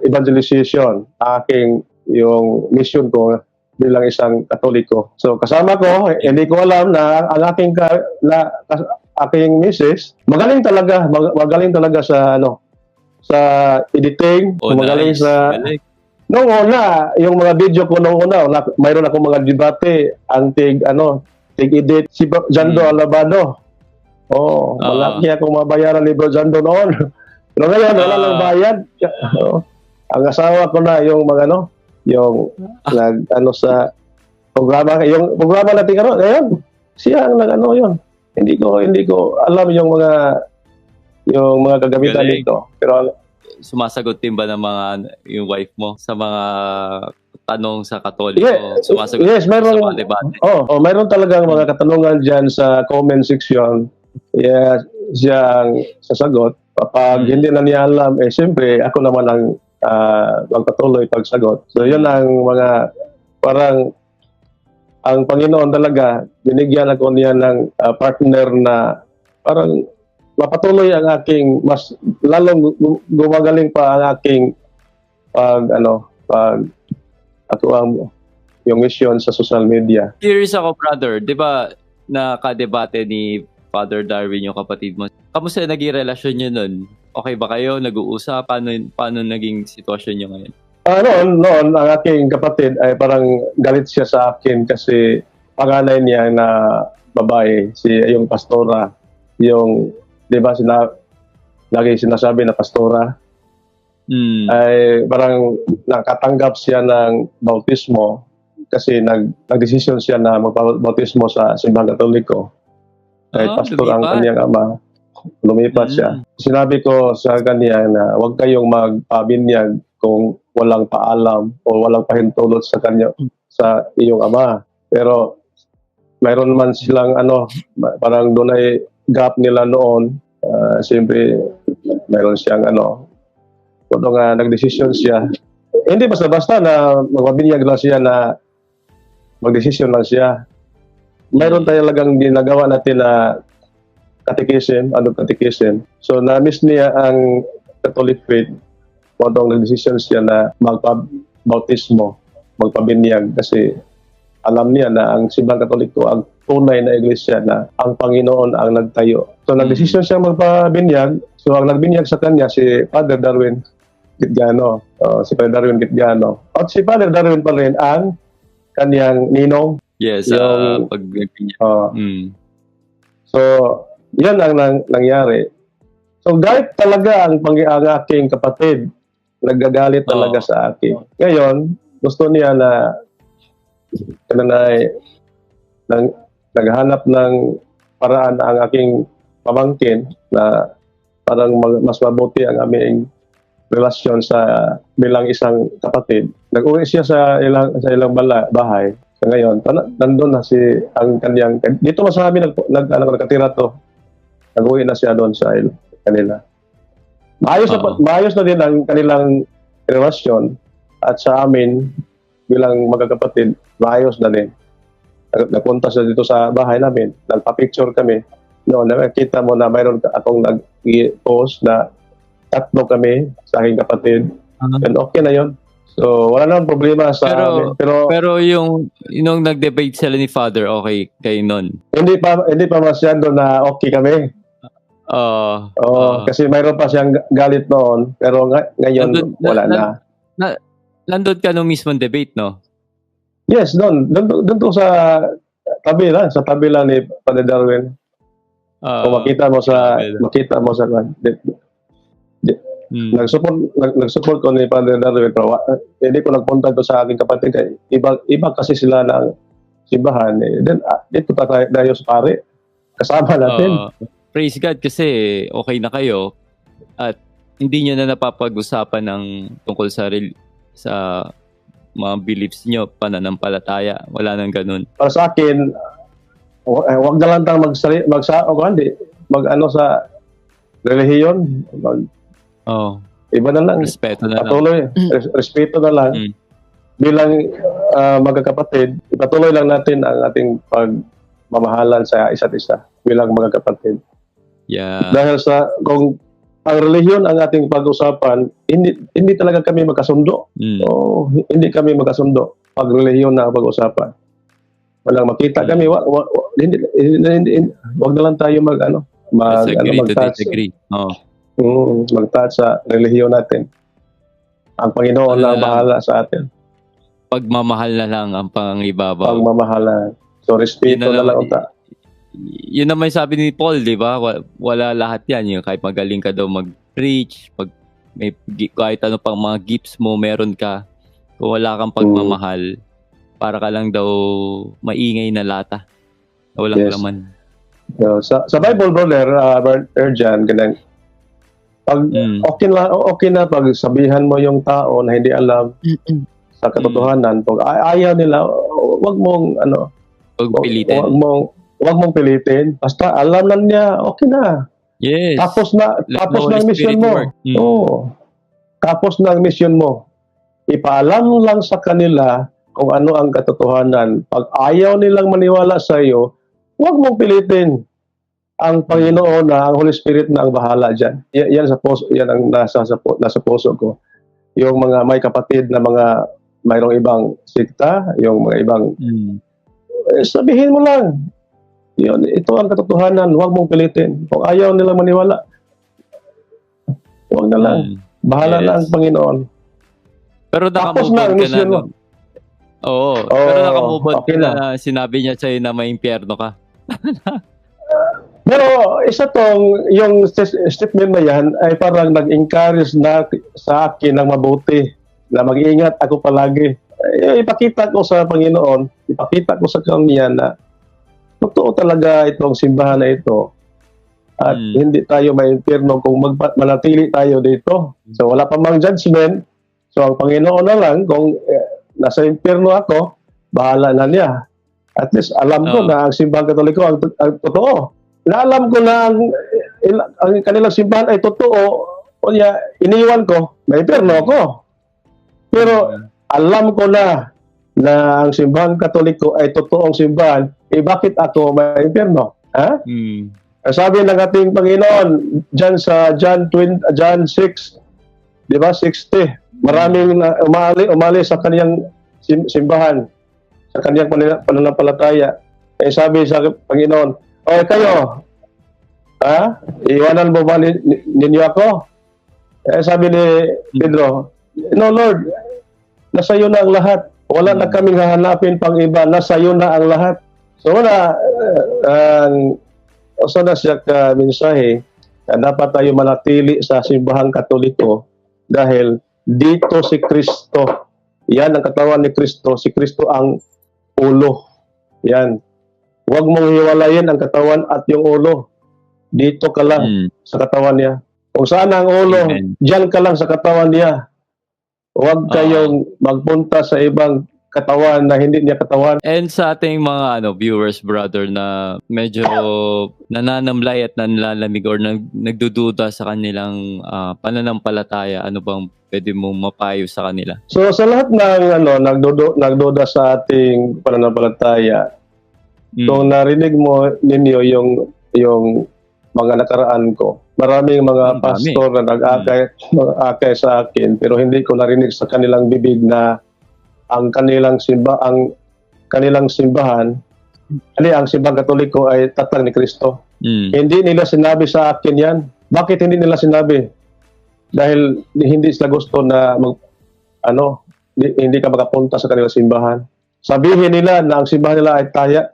S3: evangelization, aking yung mission ko bilang isang Katoliko. So kasama ko, hindi ko alam na ang aking misis, magaling talaga sa sa editing, magaling sa noong una, yung mga video ko noong una, mayroon akong mga debate, ang tig-edit si Jando Alabado. Malaki akong mabayaran ni Bro Jando noon. Pero ngayon, wala lang bayad. Ang asawa ko na yung mga yung sa programa, yung programa natin ngayon, siya ang yun. Hindi ko alam yung mga kagamitan dito. Pero
S2: sumasagot din ba ng yung wife mo sa mga tanong sa Katoliko? Sumasagot
S3: yes, mayroon,
S2: sa mga debate?
S3: Mayroon talagang mga katanungan dyan sa comment section. Yes, siya ang sasagot. Kapag hindi na niya alam, siyempre, ako naman ang magpatuloy pagsagot. So, yun ang mga parang ang Panginoon talaga, binigyan ako niya ng partner na parang mapatuloy ang aking, mas lalong gumagaling pa ang aking yung mission sa social media.
S2: Curious ako, brother. Di ba nakadebate ni Father Darwin yung kapatid mo? Kamusta naging relasyon nyo nun? Okay ba kayo? Nag-uusap? Paano naging sitwasyon nyo ngayon?
S3: Noon, ang aking kapatid ay parang galit siya sa akin kasi panganay niya na babae, yung pastora, yung, di ba, lagi sinasabi na pastora, ay parang nakatanggap siya ng bautismo kasi nag-desisyon siya na magpabautismo sa Simbahan Katoliko. Kahit pastor ang kanyang ama, lumipat siya. Sinabi ko sa kanya na huwag kayong magpabinyag kung walang paalam o walang pahintulot sa kanya, sa iyong ama. Pero mayroon man silang parang doon ay gap nila noon. Siyempre, mayroon siyang kung nga nagdesisyon siya. Hindi basta-basta na magpabinyag lang siya na magdesisyon lang siya. Mayroon talagang ginagawa natin na catechism, adult catechism. So na-miss niya ang Catholic faith. Kung nag-decision siya na magpa-bautismo, magpabinyag kasi alam niya na ang Simbahang Katoliko ang tunay na iglesia na ang Panginoon ang nagtayo. So nag-decision siya magpabinyag. So ang nagbinyag sa kanya si Father Darwin Kitgano. Si Father Darwin Kitgano. At si Father Darwin pa rin ang kanyang ninong.
S2: Yes,
S3: Yung-
S2: pagbibinyag.
S3: So, yan ang nangyari. So, galit talaga ang aking kapatid. Nagagalit talaga sa akin. Ngayon, gusto niya na naghanap ng paraan ang aking pamangkin na parang mas mabuti ang aming relasyon sa bilang isang kapatid. Nag-uwi siya sa ilang bahay. So ngayon, nandun na ang kanyang, dito sa amin nagkatira to. Nag-uwi na siya doon sa kanila. Maayos na din ang kanilang relasyon at sa amin bilang magkakapatid, maayos na din. Nagpunta siya dito sa bahay namin, nagpa-picture kami. Noon, nakita mo na mayroon akong nag-post na 3 kami sa aking kapatid. And okay na yon. So, wala nang problema sa amin.
S2: Pero yung nag-debate sila ni Father, okay kayo nun?
S3: Hindi pa masyado na okay kami. Kasi mayroon pa siyang galit noon, pero ngayon wala na.
S2: Nandun ka nung mismong debate, no?
S3: Yes, doon to sa tabi lang ni Father Darwin. Kung makita mo sa nag-support ko ni Father Darwin, pero hindi ko nagpunta to sa aking kapatid. Iba kasi sila ng simbahan. Then, dito tayo sa pare. Kasama natin.
S2: Praise God kasi okay na kayo at hindi nyo na napapag-usapan ng tungkol sa mga beliefs nyo, pananampalataya. Wala nang ganun.
S3: Para sa akin, huwag na lang tayong mag-ano sa relihiyon. Iba na lang.
S2: Respeto na
S3: patuloy,
S2: lang.
S3: Respeto na lang. Bilang magkakapatid, ipatuloy lang natin ang ating pagmamahalan sa isa't isa bilang magkakapatid.
S2: Yeah.
S3: Dahil kung ang relihiyon ang ating pag-usapan, hindi talaga kami magkasundo. Hindi kami magkasundo pag relihiyon na ang pag-usapan. Walang makita kami, wag na lang tayo
S2: disagree.
S3: Mag-touch sa relihiyon natin. Ang Panginoon na bahala sa atin.
S2: Pagmamahal na lang ang pangibabaw.
S3: Pagmamahalan. So, respeto na lang unta.
S2: Yun naman sabi ni Paul, di ba? Wala lahat yan. Yung kahit magaling ka daw mag-preach, kahit ano pang mga gifts mo meron ka, kung wala kang pagmamahal, para ka lang daw maingay na lata. Walang laman.
S3: Sa Bible, brother, Erjan, ganun. Okay na pag sabihan mo yung tao na hindi alam sa katotohanan. Pag ayaw nila, wag mong
S2: pilitin.
S3: Wag mong pilitin. Basta alam na niya, okay na.
S2: Yes.
S3: Tapos na ang mission mo. Tapos na ang mission mo. Ipaalam lang sa kanila kung ano ang katotohanan. Pag ayaw nilang maniwala sa iyo, wag mong pilitin. Ang Panginoon na, ang Holy Spirit na ang bahala dyan. Yan ang nasa puso ko. Yung mga may kapatid na mayroong ibang sikta, yung mga ibang sabihin mo lang. Ito ang katotohanan, huwag mong pilitin. Kung ayaw nilang maniwala, huwag na lang. Bahala na ang Panginoon.
S2: Pero
S3: tapos na ang mission mo.
S2: Pero nakamove on ka na sinabi niya sa'yo na may impyerno ka.
S3: Pero yung statement na yan ay parang nag-encourage na sa akin ng mabuti na mag-iingat ako palagi. Ipakita ko sa Panginoon, ipakita ko sa Kanya na totoo talaga itong simbahan na ito. At hindi tayo ma-impyerno kung manatili tayo dito. So wala pa mang judgment. So ang Panginoon na lang, kung nasa impyerno ako, bahala na niya. At least alam ko na ang Simbahang Katoliko ang totoo. Alam ko na ang kanilang simbahan ay totoo. O niya, iniwan ko, may impyerno ako. Pero alam ko na ang Simbahang Katoliko ay totoong simbahan, bakit ako may impyerno? Ha? Sabi ng ating Panginoon diyan sa John 6, di ba? 60. Maraming umali sa kaniyang simbahan, sa kaniyang pananampalataya. Sabi sa Panginoon, "Oy kayo, iwanan mo ba ninyo ako?" Sabi ni Pedro, "No Lord, nasa iyo na ang lahat. Wala na kaming hahanapin pang iba, nasa iyo na ang lahat." So usa na siya ka mensahe na dapat tayo manatili sa simbahang Katoliko dahil dito si Kristo. Yan ang katawan ni Kristo. Si Kristo ang ulo. Yan. Huwag mong hiwalayin ang katawan at yung ulo. Dito ka lang sa katawan niya. Kung saan ang ulo, diyan ka lang sa katawan niya. Huwag kayong magpunta sa ibang katawan na hindi niya katawan.
S2: And sa ating mga viewers, brother, na medyo nananamlay at nanlalamig or nagdududa sa kanilang pananampalataya, ano bang pwede mong mapayo sa kanila?
S3: So sa lahat ng nagduda sa ating pananampalataya, kung narinig mo ninyo yung mga nakaraan ko, maraming mga pastor na nag-akay sa akin, pero hindi ko narinig sa kanilang bibig na ang kanilang simbahan, ang simbahang Katoliko ay tatag ni Kristo. Hindi nila sinabi sa akin yan. Bakit hindi nila sinabi? Dahil hindi sila gusto na hindi ka makapunta sa kanilang simbahan. Sabihin nila na ang simbahan nila ay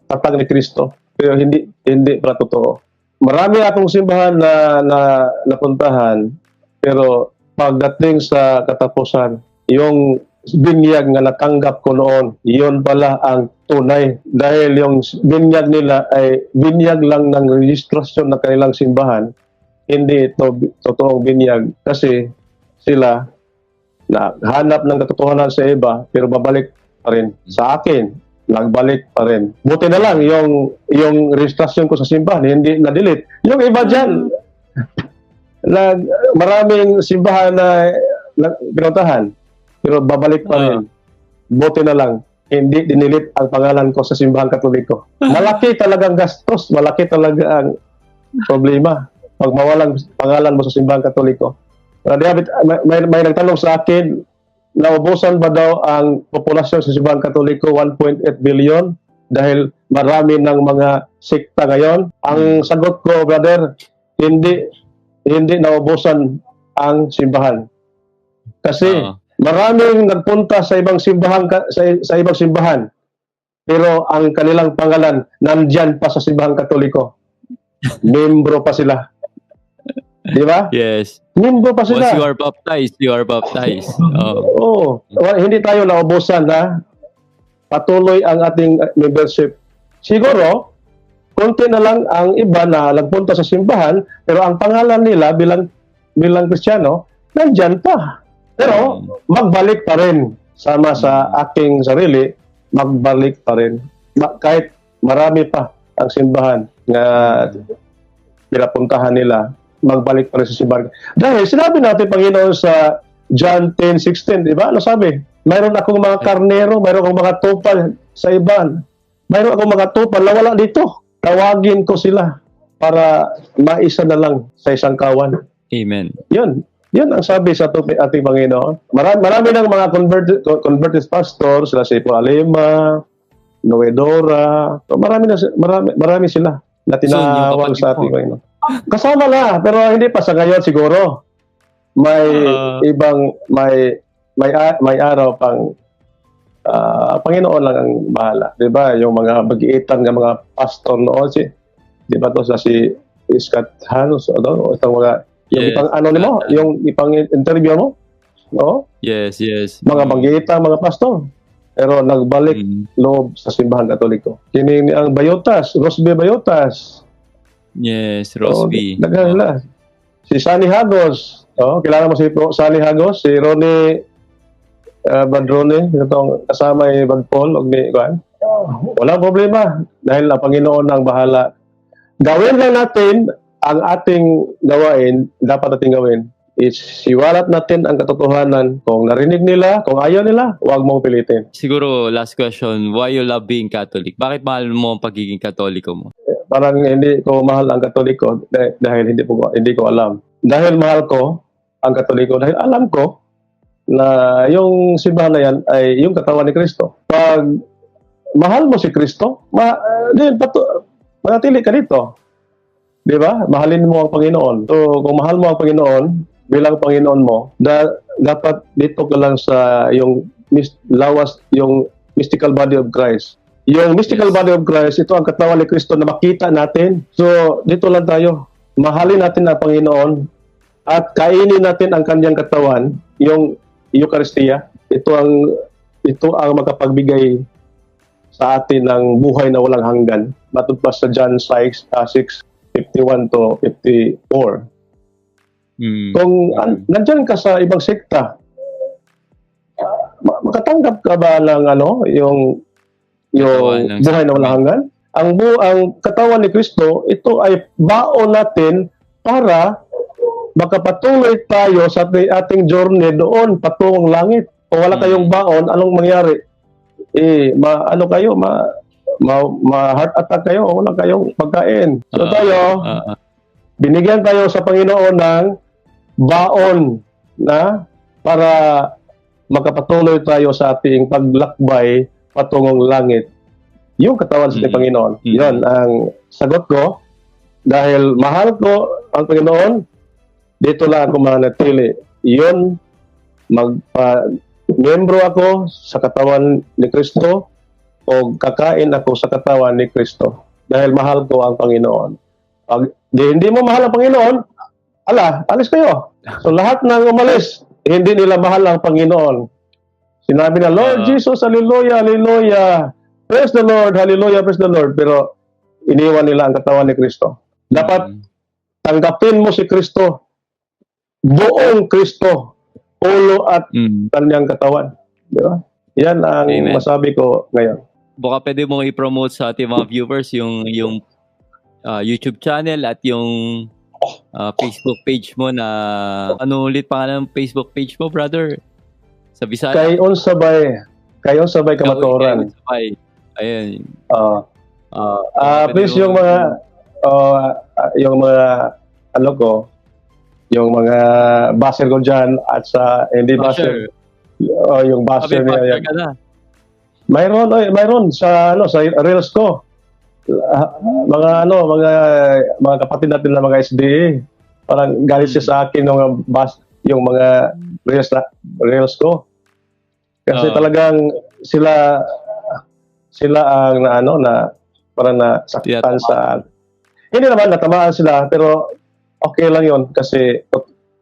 S3: tatag ni Kristo. Pero hindi pala totoo. Marami akong simbahan na napuntahan, pero pagdating sa katapusan, yung binyag nga natanggap ko noon, yun pala ang tunay. Dahil yung binyag nila ay binyag lang ng registrasyon ng kanilang simbahan, hindi ito totoong binyag. Kasi sila hanap ng katotohanan sa iba, pero babalik pa rin sa akin. Nagbalik pa rin. Buti na lang yung registrasyon ko sa simbahan, hindi na-delete. Yung iba dyan, maraming simbahan na pinuntahan, pero babalik pa rin. Buti na lang, hindi dinilit ang pangalan ko sa simbahang Katoliko. Malaki talagang gastos, malaki talaga ang problema pag mawalang pangalan mo sa simbahang Katoliko. May nagtanong sa akin, naubusan ba daw ang populasyon sa simbahang Katoliko 1.8 billion dahil marami ng mga sekta ngayon? Ang sagot ko, brother, hindi naubusan ang simbahan. Kasi maraming nagpunta sa ibang simbahan pero ang kanilang pangalan nandyan pa sa simbahang Katoliko. Membro pa sila. Di ba?
S2: Yes.
S3: Membro pa sila.
S2: Once you are baptized.
S3: Hindi tayo naubusan na patuloy ang ating membership. Siguro, konti na lang ang iba na nagpunta sa simbahan pero ang pangalan nila bilang Kristiyano nandyan pa. Pero magbalik pa rin sama sa aking sarili, magbalik pa rin. Kahit marami pa ang simbahan na pinapuntahan nila, magbalik pa rin sa simbahan. Dahil sinabi natin, Panginoon, sa John 10:16, di ba? Ano sabi? Mayroon akong mga karnero, mayroon akong mga tupal sa iban. Mayroon akong mga tupal na wala dito. Tawagin ko sila para maisa na lang sa isang kawan.
S2: Amen.
S3: Yun ang sabi sa ating Panginoon. Marami ng mga converted pastors, sila si Paul Alema, Noedora, so marami sila na tinawag sa ating Panginoon. Kasama na, pero hindi pa sa ngayon siguro. May may araw pang Panginoon lang ang bahala. Diba? Yung mga bagiitan ng mga pastor noon, diba to si Scott Hanos, itong mga yung yung ipang-interview mo? No?
S2: Yes.
S3: Mga banggitang, mga pastor. Pero nagbalik loob sa simbahan Katoliko. Kini ang Bayotas, Rosby Bayotas.
S2: Yes, Rosby.
S3: Si Sunny Hagos. Kilala mo si Sunny Hagos? Si Ronnie Badrone, itong kasama ni Bad Paul. Walang problema. Dahil ang Panginoon ang bahala. Gawin lang natin ang ating gawain, dapat natin gawin, is siwalat natin ang katotohanan. Kung narinig nila, kung ayaw nila, huwag mong pilitin.
S2: Siguro, last question, why you love being Catholic? Bakit mahal mo ang pagiging Katoliko mo?
S3: parang hindi ko mahal ang Katoliko dahil hindi ko alam. Dahil mahal ko ang Katoliko dahil alam ko na yung simbahan na yan ay yung katawan ni Kristo. Pag mahal mo si Kristo, manatili ka dito. Di ba? Mahalin mo ang Panginoon. So, kung mahal mo ang Panginoon, bilang Panginoon mo, dapat dito ka lang sa yung yung mystical body of Christ. Yung mystical body of Christ, ito ang katawan ni Kristo na makita natin. So, dito lang tayo. Mahalin natin ang Panginoon at kainin natin ang kanyang katawan, yung Eucharistia. Ito ang makapagbigay sa atin ng buhay na walang hanggan. Matugpas sa John 6:51 to 54. Kung nandyan ka sa ibang sekta, makatanggap ka ba ng yung buhay na walang hanggan? Ang katawan ni Kristo, ito ay baon natin para makapatuloy tayo sa ating journey doon patungong langit. Kung wala kayong baon, anong mangyari? Ma-heart attack kayo, wala kayong pagkain. So binigyan tayo sa Panginoon ng baon na para makapatuloy tayo sa ating paglakbay patungong langit. Yung katawan sa ating Panginoon. Yun ang sagot ko. Dahil mahal ko ang Panginoon, dito lang ako manatili. Yun, miyembro ako sa katawan ni Kristo o kakain ako sa katawan ni Kristo. Dahil mahal ko ang Panginoon. Pag hindi mo mahal ang Panginoon, alis kayo. So lahat ng umalis, hindi nila mahal ang Panginoon. Sinabi na, Lord Jesus, hallelujah, hallelujah. Praise the Lord, hallelujah, praise the Lord. Pero iniwan nila ang katawan ni Kristo. Dapat tanggapin mo si Kristo. Buong Kristo. Ulo at kanyang katawan. Di ba? Yan ang masabi ko ngayon.
S2: Baka pwede mo i-promote sa ating mga viewers yung YouTube channel at yung Facebook page mo na ano ulit pangalan ng Facebook page mo, brother? Sa Bisaya.
S3: Kayon sabay kamatuoran.
S2: Ayun.
S3: Please yung mga yung mga basher ko dyan at sa hindi basher. Yung basher niya. Mayroon sa Reels ko. Mga kapatid natin na mga SDA. Parang galit siya sa akin yung mga Reels ko. Kasi talagang sila ang parang nasaktan sa hindi naman natamaan sila pero okay lang yon kasi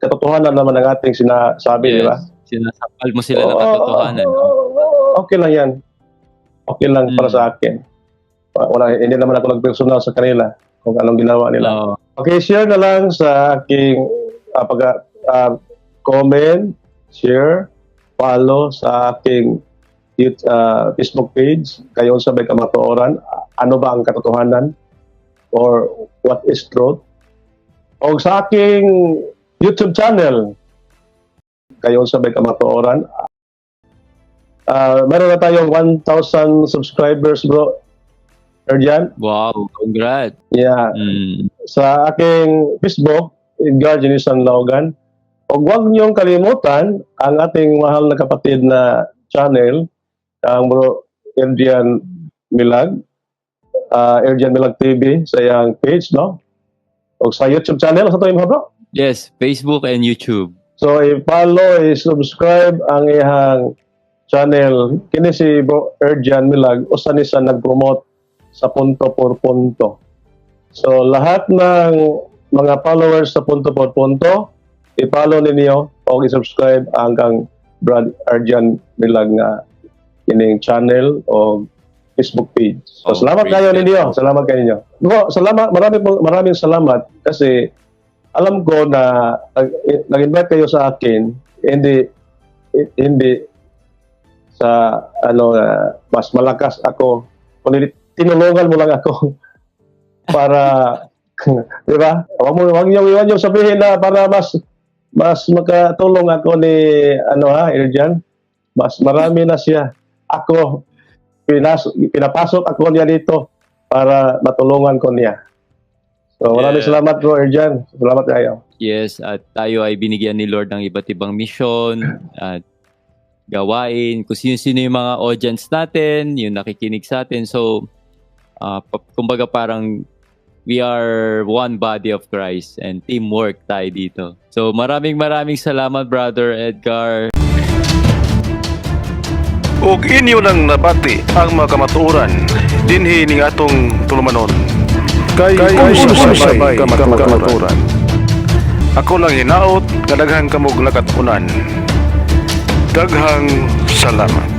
S3: katotohanan naman ang ating sinasabi, di ba?
S2: Sinasakal mo sila ng katotohanan.
S3: Okay lang yan. Okay lang para sa akin. Hindi naman ako nagpersonal sa kanila kung anong ginawa nila. Okay, share na lang sa aking comment, share, follow sa aking Facebook page, Kayon Sabay Kamatuoran. Ano ba ang katotohanan? Or what is truth? O sa aking YouTube channel, Kayon Sabay Kamatuoran. Meron na tayong 1,000 subscribers, bro. Erjan?
S2: Wow, congrats.
S3: Yeah. Sa aking Facebook, Edgar Jenisan Laugan. O huwag niyong kalimutan ang ating mahal na kapatid na channel, ang bro Erjan Milag, Erjan Milag TV sa iyang page, no? O sa YouTube channel, sa ito yung bro?
S2: Yes, Facebook and YouTube. So,
S3: i-follow, i-subscribe ang iyang channel. Kini si bro Erjan Milag, o saan siya nag-promote sa Punto por Punto. So, lahat ng mga followers sa Punto por Punto, i-follow ninyo o i-subscribe hanggang Brad Erjan Milag na ining channel o Facebook page. So, salamat kayo ninyo. Salamat kayo ninyo. Bro, salamat, maraming salamat kasi alam ko na nag-invite kayo sa akin, hindi sa mas malakas ako. Kundi tinulungan mo lang ako para di ba? Wag niyo sabihin na para mas makatulong ako ni Erjan. Mas marami na siya. Ako pinapasok ako niya dito para matulungan ko niya. So maraming
S2: Yeah.
S3: salamat bro Erjan. Salamat kayo.
S2: Yes, at tayo ay binigyan ni Lord ng iba't ibang misyon at gawain, kung sino-sino yung mga audience natin, yung nakikinig sa atin. So, kumbaga parang we are one body of Christ and teamwork tayo dito. So, maraming salamat, Brother Edgar.
S1: ug inyo nang nabati ang mga kamatuoran dinhi ning atong tulumanon. Kay unsay kamatuoran. Ako lang hinaot, kadaghang kamog nakatunan. Daghang salamat.